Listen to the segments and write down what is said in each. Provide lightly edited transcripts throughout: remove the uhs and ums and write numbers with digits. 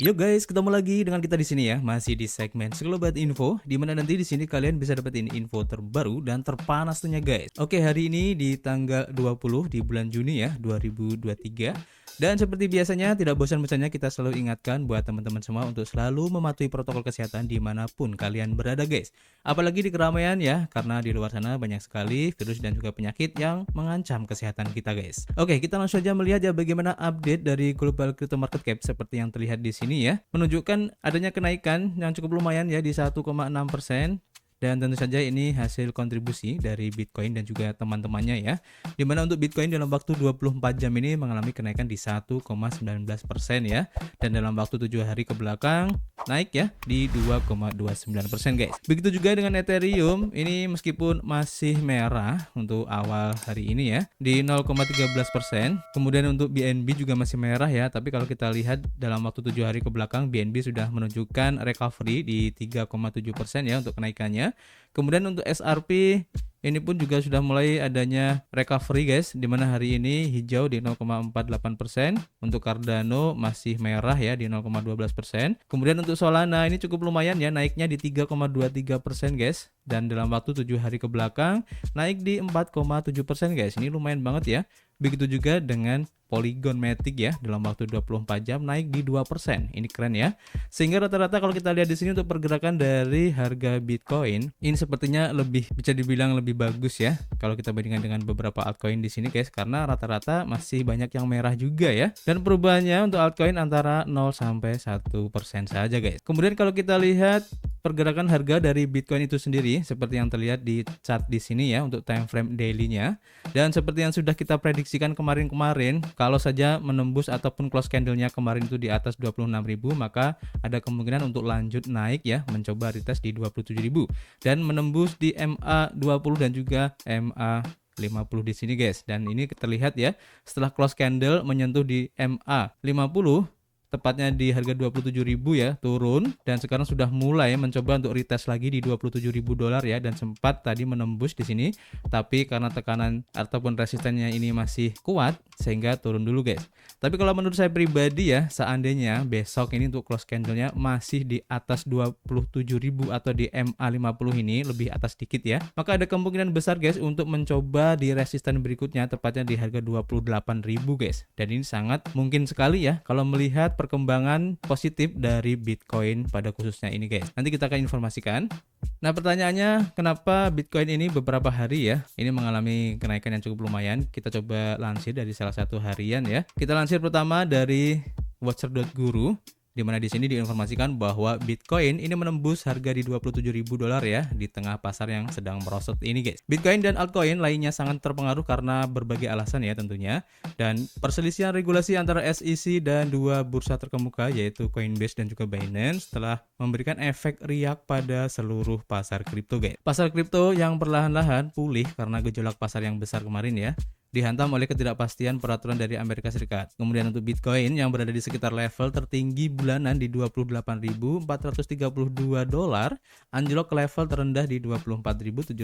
Yo guys, ketemu lagi dengan kita di sini ya, masih di segmen Sekelebat Info, di mana nanti di sini kalian bisa dapetin info terbaru dan terpanas tentunya guys. Oke, hari ini di tanggal 20 di bulan Juni ya, 2023. Dan seperti biasanya, tidak bosan-bosannya kita selalu ingatkan buat teman-teman semua untuk selalu mematuhi protokol kesehatan dimanapun kalian berada guys. Apalagi di keramaian ya, karena di luar sana banyak sekali virus dan juga penyakit yang mengancam kesehatan kita guys. Oke, kita langsung saja melihat ya bagaimana update dari global crypto market cap seperti yang terlihat di sini ya, menunjukkan adanya kenaikan yang cukup lumayan ya di 1,6%. Dan tentu saja ini hasil kontribusi dari Bitcoin dan juga teman-temannya ya. Dimana untuk Bitcoin dalam waktu 24 jam ini mengalami kenaikan di 1,19% ya. Dan dalam waktu 7 hari ke belakang naik ya di 2,29% guys. Begitu juga dengan Ethereum, ini meskipun masih merah untuk awal hari ini ya di 0,13%. Kemudian untuk BNB juga masih merah ya, tapi kalau kita lihat dalam waktu 7 hari ke belakang BNB sudah menunjukkan recovery di 3,7% ya untuk kenaikannya. Kemudian untuk SRP ini pun juga sudah mulai adanya recovery guys, dimana hari ini hijau di 0,48%. Untuk Cardano masih merah ya di 0,12%. Kemudian untuk Solana ini cukup lumayan ya, naiknya di 3,23% guys. Dan dalam waktu 7 hari ke belakang naik di 4,7% guys. Ini lumayan banget ya. Begitu juga dengan Polygon Matic ya, dalam waktu 24 jam naik di 2%. Ini keren ya. Sehingga rata-rata kalau kita lihat di sini untuk pergerakan dari harga Bitcoin, ini sepertinya lebih bisa dibilang lebih bagus ya kalau kita bandingkan dengan beberapa altcoin di sini guys, karena rata-rata masih banyak yang merah juga ya. Dan perubahannya untuk altcoin antara 0 sampai 1% saja guys. Kemudian kalau kita lihat pergerakan harga dari Bitcoin itu sendiri seperti yang terlihat di chart di sini ya untuk time frame daily-nya. Dan seperti yang sudah kita prediksikan kemarin-kemarin, kalau saja menembus ataupun close candle-nya kemarin itu di atas 26.000, maka ada kemungkinan untuk lanjut naik ya, mencoba retest di 27.000 dan menembus di MA20 dan juga MA50 di sini guys. Dan ini terlihat ya, setelah close candle menyentuh di MA50 tepatnya di harga 27.000 ya, turun dan sekarang sudah mulai mencoba untuk retest lagi di 27.000 dolar ya, dan sempat tadi menembus di sini, tapi karena tekanan ataupun resistennya ini masih kuat sehingga turun dulu guys. Tapi kalau menurut saya pribadi ya, seandainya besok ini untuk close candle-nya masih di atas 27.000 atau di MA50 ini lebih atas dikit ya, maka ada kemungkinan besar guys untuk mencoba di resisten berikutnya tepatnya di harga 28.000 guys. Dan ini sangat mungkin sekali ya kalau melihat perkembangan positif dari Bitcoin pada khususnya ini guys. Nanti kita akan informasikan. Nah, pertanyaannya kenapa Bitcoin ini beberapa hari ya ini mengalami kenaikan yang cukup lumayan. Kita coba lansir dari salah satu harian ya. Kita lansir pertama dari Watcher.guru, di mana di sini diinformasikan bahwa Bitcoin ini menembus harga di 27.000 dolar ya di tengah pasar yang sedang merosot ini guys. Bitcoin dan altcoin lainnya sangat terpengaruh karena berbagai alasan ya tentunya, dan perselisihan regulasi antara SEC dan dua bursa terkemuka yaitu Coinbase dan juga Binance telah memberikan efek riak pada seluruh pasar kripto guys. Pasar kripto yang perlahan-lahan pulih karena gejolak pasar yang besar kemarin ya, dihantam oleh ketidakpastian peraturan dari Amerika Serikat. Kemudian untuk Bitcoin yang berada di sekitar level tertinggi bulanan di 28.432 dolar, anjlok ke level terendah di 24.797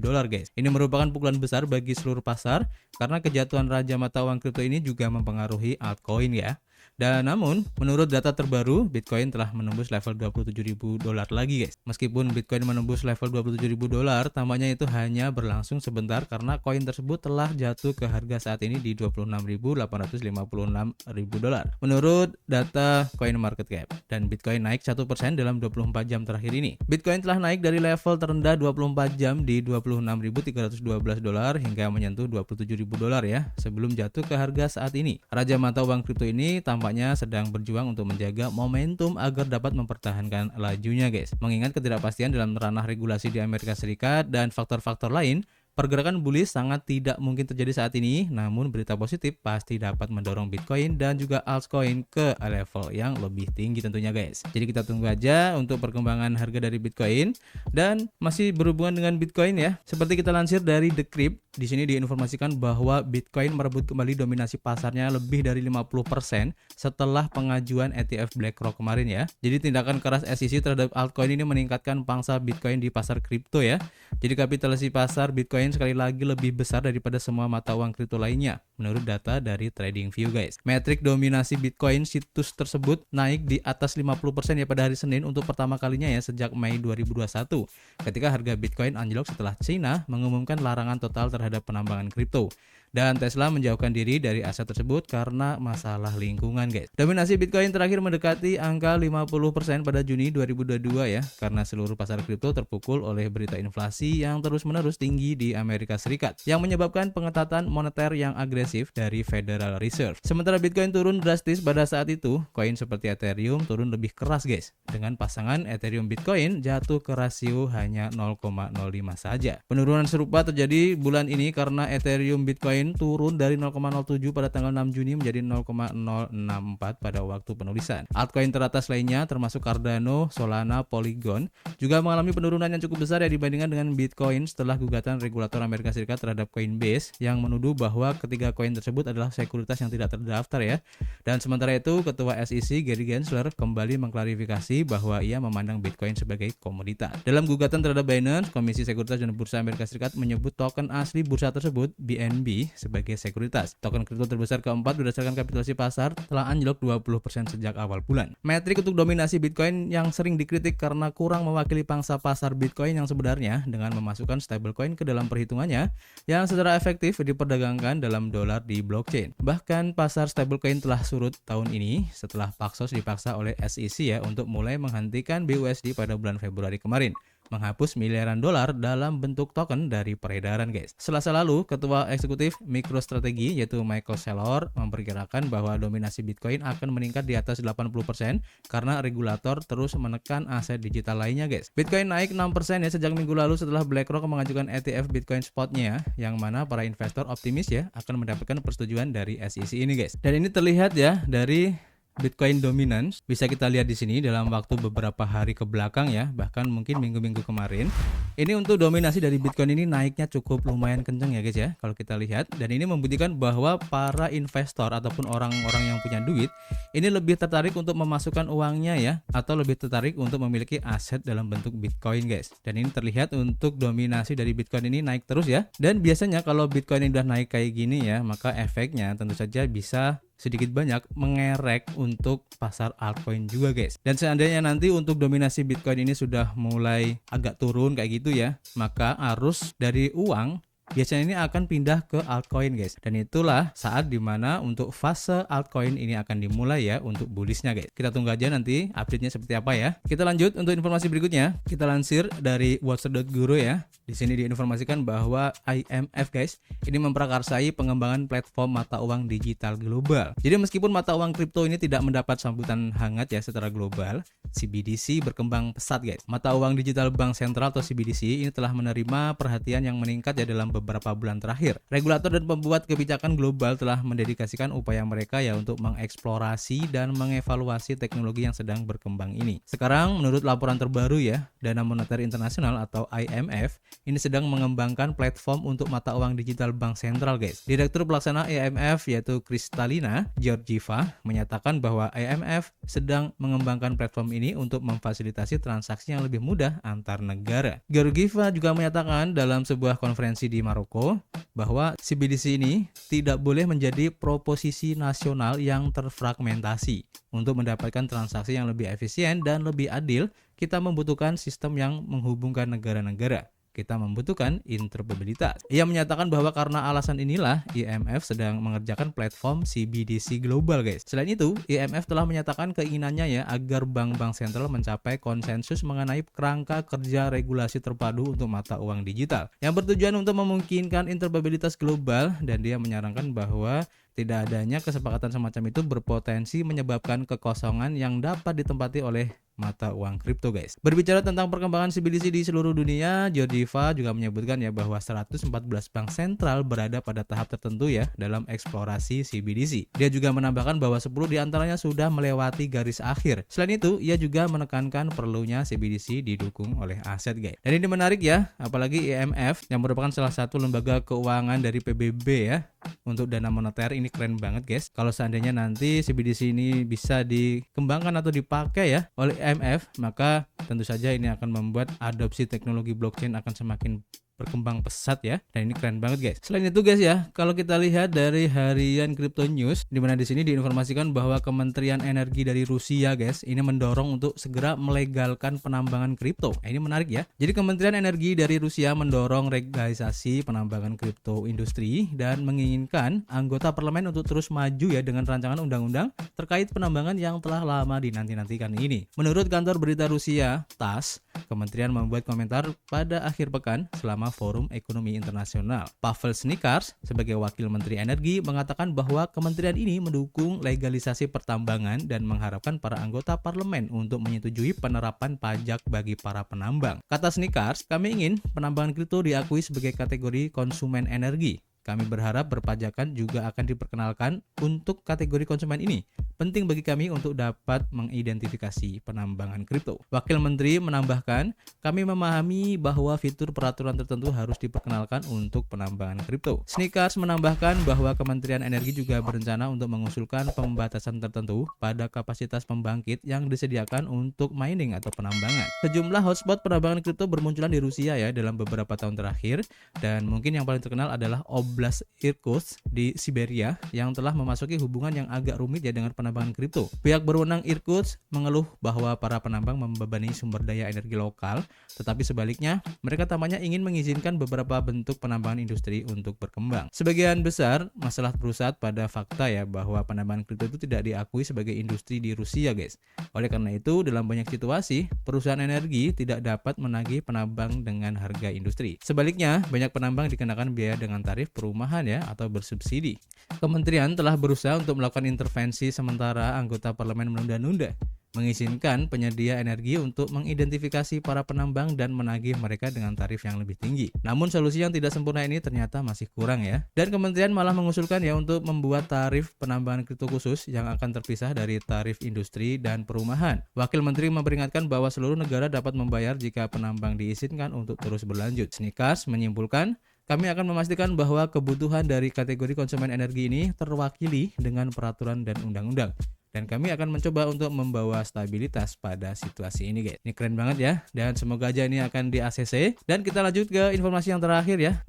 dolar guys. Ini merupakan pukulan besar bagi seluruh pasar karena kejatuhan raja mata uang kripto ini juga mempengaruhi altcoin ya. Dan namun, menurut data terbaru, Bitcoin telah menembus level 27.000 dolar lagi guys. Meskipun Bitcoin menembus level 27.000 dolar, tampaknya itu hanya berlangsung sebentar karena koin tersebut telah jatuh ke harga saat ini di 26.856.000 dolar. Menurut data CoinMarketCap, dan Bitcoin naik 1% dalam 24 jam terakhir ini. Bitcoin telah naik dari level terendah 24 jam di 26.312 dolar hingga menyentuh 27.000 dolar ya, sebelum jatuh ke harga saat ini. Raja mata uang kripto ini tampaknya sedang berjuang untuk menjaga momentum agar dapat mempertahankan lajunya guys. Mengingat ketidakpastian dalam ranah regulasi di Amerika Serikat dan faktor-faktor lain, pergerakan bullish sangat tidak mungkin terjadi saat ini, namun berita positif pasti dapat mendorong Bitcoin dan juga altcoin ke level yang lebih tinggi tentunya guys. Jadi kita tunggu aja untuk perkembangan harga dari Bitcoin. Dan masih berhubungan dengan Bitcoin ya, seperti kita lansir dari Decrypt, di sini diinformasikan bahwa Bitcoin merebut kembali dominasi pasarnya lebih dari 50% setelah pengajuan ETF BlackRock kemarin ya. Jadi tindakan keras SEC terhadap altcoin ini meningkatkan pangsa Bitcoin di pasar kripto ya. Jadi kapitalisasi pasar Bitcoin Bitcoin sekali lagi lebih besar daripada semua mata uang kripto lainnya menurut data dari TradingView guys. Metrik dominasi Bitcoin situs tersebut naik di atas 50% ya pada hari Senin untuk pertama kalinya ya sejak Mei 2021 ketika harga Bitcoin anjlok setelah China mengumumkan larangan total terhadap penambangan kripto. Dan Tesla menjauhkan diri dari aset tersebut karena masalah lingkungan guys. Dominasi Bitcoin terakhir mendekati angka 50% pada Juni 2022 ya, karena seluruh pasar kripto terpukul oleh berita inflasi yang terus-menerus tinggi di Amerika Serikat yang menyebabkan pengetatan moneter yang agresif dari Federal Reserve. Sementara Bitcoin turun drastis pada saat itu, koin seperti Ethereum turun lebih keras guys, dengan pasangan Ethereum Bitcoin jatuh ke rasio hanya 0,05 saja. Penurunan serupa terjadi bulan ini karena Ethereum Bitcoin turun dari 0,07 pada tanggal 6 Juni menjadi 0,064 pada waktu penulisan. Altcoin teratas lainnya termasuk Cardano, Solana, Polygon juga mengalami penurunan yang cukup besar ya dibandingkan dengan Bitcoin setelah gugatan regulator Amerika Serikat terhadap Coinbase yang menuduh bahwa ketiga koin tersebut adalah sekuritas yang tidak terdaftar ya. Dan sementara itu Ketua SEC Gary Gensler kembali mengklarifikasi bahwa ia memandang Bitcoin sebagai komoditas. Dalam gugatan terhadap Binance, Komisi Sekuritas dan Bursa Amerika Serikat menyebut token asli bursa tersebut BNB sebagai sekuritas. Token kripto terbesar keempat berdasarkan kapitalisasi pasar telah anjlok 20% sejak awal bulan. Metrik untuk dominasi Bitcoin yang sering dikritik karena kurang mewakili pangsa pasar Bitcoin yang sebenarnya dengan memasukkan stablecoin ke dalam perhitungannya yang secara efektif diperdagangkan dalam dolar di blockchain. Bahkan pasar stablecoin telah surut tahun ini setelah Paxos dipaksa oleh SEC ya untuk mulai menghentikan BUSD pada bulan Februari kemarin, menghapus miliaran dolar dalam bentuk token dari peredaran guys. Selasa lalu, Ketua Eksekutif MicroStrategy yaitu Michael Saylor memperkirakan bahwa dominasi Bitcoin akan meningkat di atas 80% karena regulator terus menekan aset digital lainnya guys. Bitcoin naik 6% ya sejak minggu lalu setelah BlackRock mengajukan ETF Bitcoin Spotnya yang mana para investor optimis ya akan mendapatkan persetujuan dari SEC ini guys. Dan ini terlihat ya dari Bitcoin dominance bisa kita lihat di sini dalam waktu beberapa hari ke belakang ya, bahkan mungkin minggu-minggu kemarin. Ini untuk dominasi dari Bitcoin ini naiknya cukup lumayan kenceng ya guys ya, kalau kita lihat. Dan ini membuktikan bahwa para investor ataupun orang-orang yang punya duit ini lebih tertarik untuk memasukkan uangnya ya, atau lebih tertarik untuk memiliki aset dalam bentuk Bitcoin guys. Dan ini terlihat untuk dominasi dari Bitcoin ini naik terus ya. Dan biasanya kalau Bitcoin ini udah naik kayak gini ya, maka efeknya tentu saja bisa sedikit banyak mengerek untuk pasar altcoin juga guys. Dan seandainya nanti untuk dominasi Bitcoin ini sudah mulai agak turun kayak gitu ya, maka arus dari uang biasanya ini akan pindah ke altcoin guys. Dan itulah saat dimana untuk fase altcoin ini akan dimulai ya untuk bullishnya guys. Kita tunggu aja nanti update-nya seperti apa ya. Kita lanjut untuk informasi berikutnya. Kita lansir dari Watcher.guru ya. Di sini diinformasikan bahwa IMF guys ini memprakarsai pengembangan platform mata uang digital global. Jadi meskipun mata uang kripto ini tidak mendapat sambutan hangat ya secara global, CBDC berkembang pesat guys. Mata uang digital bank sentral atau CBDC ini telah menerima perhatian yang meningkat ya dalam beberapa bulan terakhir. Regulator dan pembuat kebijakan global telah mendedikasikan upaya mereka ya untuk mengeksplorasi dan mengevaluasi teknologi yang sedang berkembang ini. Sekarang menurut laporan terbaru ya, Dana Moneter Internasional atau IMF ini sedang mengembangkan platform untuk mata uang digital bank sentral guys. Direktur pelaksana IMF yaitu Kristalina Georgieva menyatakan bahwa IMF sedang mengembangkan platform ini untuk memfasilitasi transaksi yang lebih mudah antar negara. Georgieva juga menyatakan dalam sebuah konferensi di Maroko bahwa CBDC ini tidak boleh menjadi proposisi nasional yang terfragmentasi. Untuk mendapatkan transaksi yang lebih efisien dan lebih adil, kita membutuhkan sistem yang menghubungkan negara-negara. Kita membutuhkan interoperabilitas. Ia menyatakan bahwa karena alasan inilah IMF sedang mengerjakan platform CBDC global guys. Selain itu, IMF telah menyatakan keinginannya ya agar bank-bank sentral mencapai konsensus mengenai kerangka kerja regulasi terpadu untuk mata uang digital yang bertujuan untuk memungkinkan interoperabilitas global, dan dia menyarankan bahwa tidak adanya kesepakatan semacam itu berpotensi menyebabkan kekosongan yang dapat ditempati oleh mata uang kripto guys. Berbicara tentang perkembangan CBDC di seluruh dunia, Georgieva juga menyebutkan ya bahwa 114 bank sentral berada pada tahap tertentu ya dalam eksplorasi CBDC. Dia juga menambahkan bahwa 10 diantaranya sudah melewati garis akhir. Selain itu, ia juga menekankan perlunya CBDC didukung oleh aset guys. Dan ini menarik ya, apalagi IMF yang merupakan salah satu lembaga keuangan dari PBB ya. Untuk dana moneter ini keren banget guys. Kalau seandainya nanti CBDC ini bisa dikembangkan atau dipakai ya oleh IMF, maka tentu saja ini akan membuat adopsi teknologi blockchain akan semakin berkembang pesat ya, dan ini keren banget guys. Selain itu guys ya, kalau kita lihat dari harian Crypto News, di mana di sini diinformasikan bahwa Kementerian Energi dari Rusia guys, ini mendorong untuk segera melegalkan penambangan kripto. Nah, ini menarik ya. Jadi Kementerian Energi dari Rusia mendorong legalisasi penambangan kripto industri dan menginginkan anggota parlemen untuk terus maju ya dengan rancangan undang-undang terkait penambangan yang telah lama dinanti-nantikan ini. Menurut kantor berita Rusia, TASS, Kementerian membuat komentar pada akhir pekan selama Forum Ekonomi Internasional. Pavel Snikars sebagai Wakil Menteri Energi mengatakan bahwa kementerian ini mendukung legalisasi pertambangan dan mengharapkan para anggota parlemen untuk menyetujui penerapan pajak bagi para penambang. Kata Snikars, kami ingin penambangan kripto diakui sebagai kategori konsumen energi. Kami berharap berpajakan juga akan diperkenalkan untuk kategori konsumen ini. Penting bagi kami untuk dapat mengidentifikasi penambangan kripto. Wakil Menteri menambahkan, kami memahami bahwa fitur peraturan tertentu harus diperkenalkan untuk penambangan kripto. Snikars menambahkan bahwa Kementerian Energi juga berencana untuk mengusulkan pembatasan tertentu pada kapasitas pembangkit yang disediakan untuk mining atau penambangan. Sejumlah hotspot penambangan kripto bermunculan di Rusia ya dalam beberapa tahun terakhir, dan mungkin yang paling terkenal adalah Oblast Irkutsk di Siberia yang telah memasuki hubungan yang agak rumit ya dengan penambangan kripto. Pihak berwenang Irkutsk mengeluh bahwa para penambang membebani sumber daya energi lokal, tetapi sebaliknya mereka tampaknya ingin mengizinkan beberapa bentuk penambangan industri untuk berkembang. Sebagian besar masalah pusat pada fakta ya bahwa penambangan kripto itu tidak diakui sebagai industri di Rusia guys. Oleh karena itu dalam banyak situasi perusahaan energi tidak dapat menagih penambang dengan harga industri. Sebaliknya banyak penambang dikenakan biaya dengan tarif perumahan ya atau bersubsidi. Kementerian telah berusaha untuk melakukan intervensi sementara anggota parlemen menunda-nunda, mengizinkan penyedia energi untuk mengidentifikasi para penambang dan menagih mereka dengan tarif yang lebih tinggi. Namun solusi yang tidak sempurna ini ternyata masih kurang ya. Dan kementerian malah mengusulkan ya untuk membuat tarif penambangan kripto khusus yang akan terpisah dari tarif industri dan perumahan. Wakil Menteri memperingatkan bahwa seluruh negara dapat membayar jika penambang diizinkan untuk terus berlanjut. Snikars menyimpulkan, kami akan memastikan bahwa kebutuhan dari kategori konsumen energi ini terwakili dengan peraturan dan undang-undang. Dan kami akan mencoba untuk membawa stabilitas pada situasi ini guys. Ini keren banget ya. Dan semoga aja ini akan di ACC. Dan kita lanjut ke informasi yang terakhir ya.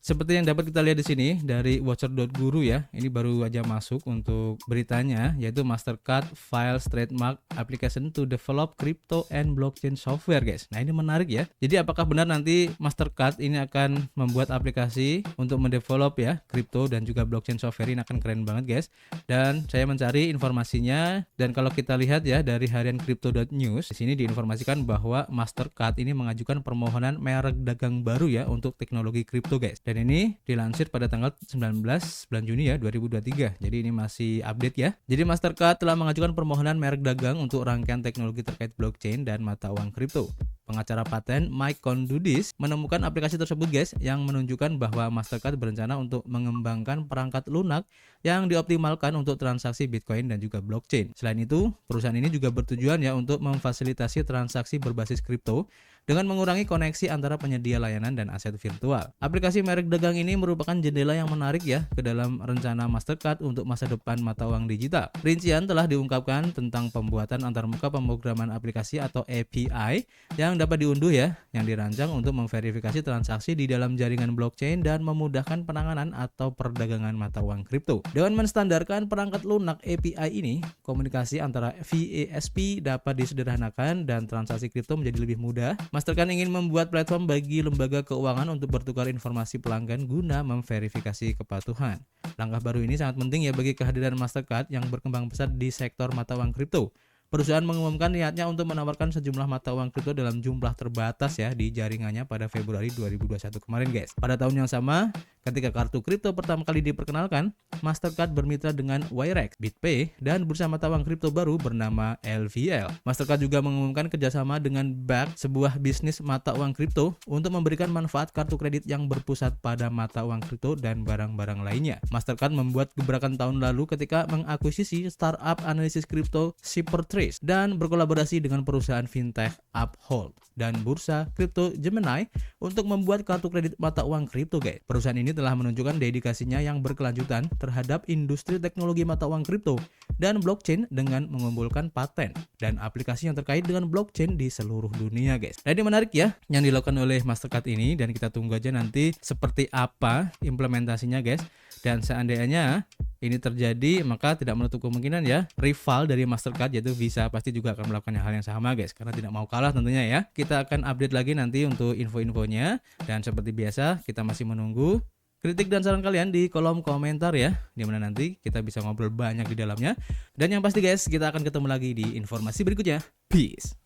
Seperti yang dapat kita lihat di sini dari watcher.guru ya. Ini baru aja masuk untuk beritanya, yaitu Mastercard files trademark application to develop crypto and blockchain software guys. Nah ini menarik ya. Jadi apakah benar nanti Mastercard ini akan membuat aplikasi untuk mendevelop ya crypto dan juga blockchain software? Ini akan keren banget guys. Dan saya mencari informasinya, dan kalau kita lihat ya dari harian crypto.news, di sini diinformasikan bahwa Mastercard ini mengajukan permohonan merek dagang baru ya untuk teknologi kripto guys. Dan ini dilansir pada tanggal 19 bulan Juni ya 2023. Jadi ini masih update ya. Jadi Mastercard telah mengajukan permohonan merek dagang untuk rangkaian teknologi terkait blockchain dan mata uang kripto. Pengacara paten Mike Kondudis menemukan aplikasi tersebut guys yang menunjukkan bahwa Mastercard berencana untuk mengembangkan perangkat lunak yang dioptimalkan untuk transaksi Bitcoin dan juga blockchain. Selain itu, perusahaan ini juga bertujuan ya untuk memfasilitasi transaksi berbasis kripto dengan mengurangi koneksi antara penyedia layanan dan aset virtual. Aplikasi merek dagang ini merupakan jendela yang menarik ya ke dalam rencana Mastercard untuk masa depan mata uang digital. Rincian telah diungkapkan tentang pembuatan antarmuka pemrograman aplikasi atau API yang dapat diunduh ya, yang dirancang untuk memverifikasi transaksi di dalam jaringan blockchain dan memudahkan penanganan atau perdagangan mata uang kripto. Dengan menstandarkan perangkat lunak API ini, komunikasi antara VASP dapat disederhanakan dan transaksi kripto menjadi lebih mudah. Mastercard ingin membuat platform bagi lembaga keuangan untuk bertukar informasi pelanggan guna memverifikasi kepatuhan. Langkah baru ini sangat penting ya bagi kehadiran Mastercard yang berkembang pesat di sektor mata uang kripto. Perusahaan mengumumkan niatnya untuk menawarkan sejumlah mata uang kripto dalam jumlah terbatas ya di jaringannya pada Februari 2021 kemarin guys. Pada tahun yang sama, ketika kartu kripto pertama kali diperkenalkan, Mastercard bermitra dengan Wirex, BitPay, dan bursa mata uang kripto baru bernama LVL. Mastercard juga mengumumkan kerjasama dengan Bakkt, sebuah bisnis mata uang kripto, untuk memberikan manfaat kartu kredit yang berpusat pada mata uang kripto dan barang-barang lainnya. Mastercard membuat gebrakan tahun lalu ketika mengakuisisi startup analisis kripto Cybertrace dan berkolaborasi dengan perusahaan fintech Uphold dan bursa kripto Gemini untuk membuat kartu kredit mata uang kripto guys. Perusahaan ini telah menunjukkan dedikasinya yang berkelanjutan terhadap industri teknologi mata uang kripto dan blockchain dengan mengumpulkan paten dan aplikasi yang terkait dengan blockchain di seluruh dunia guys. Nah, ini menarik ya yang dilakukan oleh Mastercard ini, dan kita tunggu aja nanti seperti apa implementasinya guys. Dan seandainya ini terjadi, maka tidak menutup kemungkinan ya rival dari Mastercard yaitu Visa pasti juga akan melakukan hal yang sama guys, karena tidak mau kalah tentunya ya. Kita akan update lagi nanti untuk info-infonya, dan seperti biasa kita masih menunggu kritik dan saran kalian di kolom komentar ya, dimana nanti kita bisa ngobrol banyak di dalamnya. Dan yang pasti guys, kita akan ketemu lagi di informasi berikutnya. Peace.